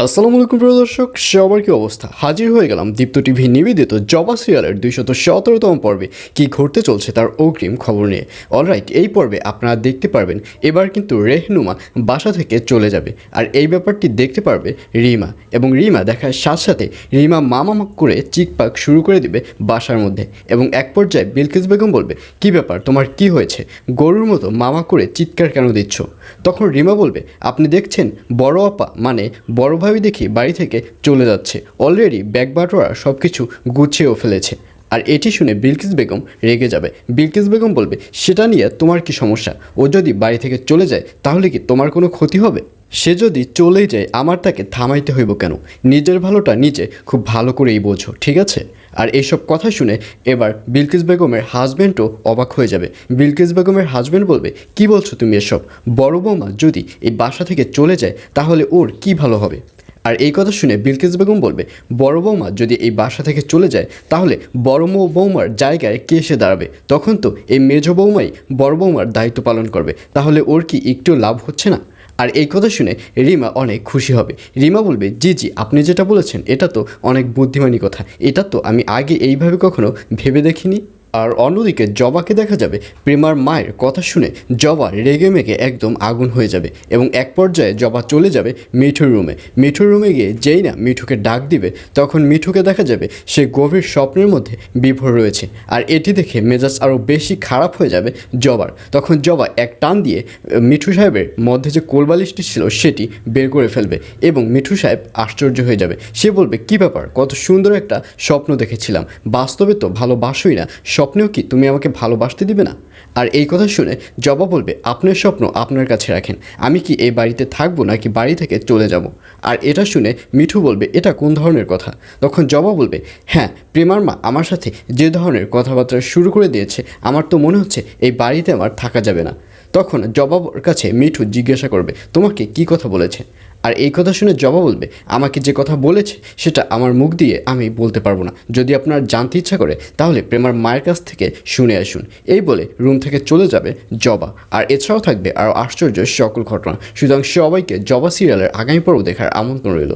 আসসালামু আলাইকুম প্রিয় দর্শক, সবার কি অবস্থা? হাজির হয়ে গেলাম দীপ্ত টিভি নিবেদিত জবা সিরিয়ালের ২১৭তম পর্বে কি ঘটতে চলছে তার অগ্রিম খবর নিয়ে। অলরাইট, এই পর্বে আপনারা দেখতে পারবেন এবার কিন্তু রেহনুমা বাসা থেকে চলে যাবে, আর এই ব্যাপারটি দেখতে পারবে রিমা। এবং রিমা দেখার সাথে সাথে রিমা মামা করে চিকপাক শুরু করে দিবে বাসার মধ্যে। এবং এক পর্যায়ে বিলকিস বেগম বলবে, কি ব্যাপার, তোমার কি হয়েছে? গরুর মতো মামা করে চিৎকার কেন দিচ্ছ? তখন রিমা বলবে, আপনি দেখছেন বড় আপা মানে বড় ভাবি দেখি বাড়ি থেকে চলে যাচ্ছে, অলরেডি ব্যাগ বাটোয়ারা সব কিছু গুছিয়েও ফেলেছে। আর এটি শুনে বিলকিস বেগম রেগে যাবে। বিলকিস বেগম বলবে, সেটা নিয়ে তোমার কি সমস্যা? ও যদি বাড়ি থেকে চলে যায় তাহলে কি তোমার কোনো ক্ষতি হবে? সে যদি চলেই যায় আমার তাকে থামাইতে হইব কেন? নিজের ভালোটা নিজে খুব ভালো করেই বোঝো, ঠিক আছে? আর এইসব কথা শুনে এবার বিলকিস বেগমের হাজব্যান্ডও অবাক হয়ে যাবে। বিলকিস বেগমের হাজব্যান্ড বলবে, কি বলছো তুমি এসব? বড় বৌমা যদি এই বাসা থেকে চলে যায় তাহলে ওর কি ভালো হবে? আর এই কথা শুনে বিলকিস বেগম বলবে, বড় বৌমা যদি এই বাসা থেকে চলে যায় তাহলে বড় বৌমার জায়গায় কে এসে দাঁড়াবে? তখন তো এই মেজ বৌমাই বড় বৌমার দায়িত্ব পালন করবে, তাহলে ওর কি একটু লাভ হচ্ছে না? আর এই কথা শুনে রিমা অনেক খুশি হবে। রিমা বলবে, জি জি, আপনি যেটা বলেছেন এটা তো অনেক বুদ্ধিমানী কথা, এটা তো আমি আগে এইভাবে কখনো ভেবে দেখিনি। আর অন্যদিকে জবাকে দেখা যাবে প্রেমার মায়ের কথা শুনে জবা রেগে মেগে একদম আগুন হয়ে যাবে। এবং এক পর্যায়ে জবা চলে যাবে মিঠুর রুমে। মিঠুর রুমে গিয়ে যেই না মিঠুকে ডাক দিবে তখন মিঠুকে দেখা যাবে সে গভীর স্বপ্নের মধ্যে বিভোর রয়েছে। আর এটি দেখে মেজাজ আরও বেশি খারাপ হয়ে যাবে জবার। তখন জবা এক টান দিয়ে মিঠু সাহেবের মধ্যে যে কোলবালিশটি ছিল সেটি বের করে ফেলবে এবং মিঠু সাহেব আশ্চর্য হয়ে যাবে। সে বলবে, কী ব্যাপার, কত সুন্দর একটা স্বপ্ন দেখেছিলাম, বাস্তবে তো ভালোবাসোই না, স্বপ্নেও কি তুমি আমাকে ভালোবাসতে দিবে না? আর এই কথা শুনে জবা বলবে, আপনার স্বপ্ন আপনার কাছে রাখেন, আমি কি এই বাড়িতে থাকবো নাকি বাড়ি থেকে চলে যাব? আর এটা শুনে মিঠু বলবে, এটা কোন ধরনের কথা? তখন জবা বলবে, হ্যাঁ, প্রেমার মা আমার সাথে যে ধরনের কথাবার্তা শুরু করে দিয়েছে আমার তো মনে হচ্ছে এই বাড়িতে আমার থাকা যাবে না। তখন জবার কাছে মিঠু জিজ্ঞাসা করবে, তোমাকে কি কথা বলেছে? আর এই কথা শুনে জবা বলবে, আমাকে যে কথা বলেছে সেটা আমার মুখ দিয়ে আমি বলতে পারবো না, যদি আপনার জানতে ইচ্ছা করে তাহলে প্রেমার মায়ের কাছ থেকে শুনে আসুন। এই বলে রুম থেকে চলে যাবে জবা। আর এছাড়াও থাকবে আরও আশ্চর্য সকল ঘটনা। সুতরাং সবাইকে জবা সিরিয়ালের আগামী পর্ব দেখার আমন্ত্রণ রইল।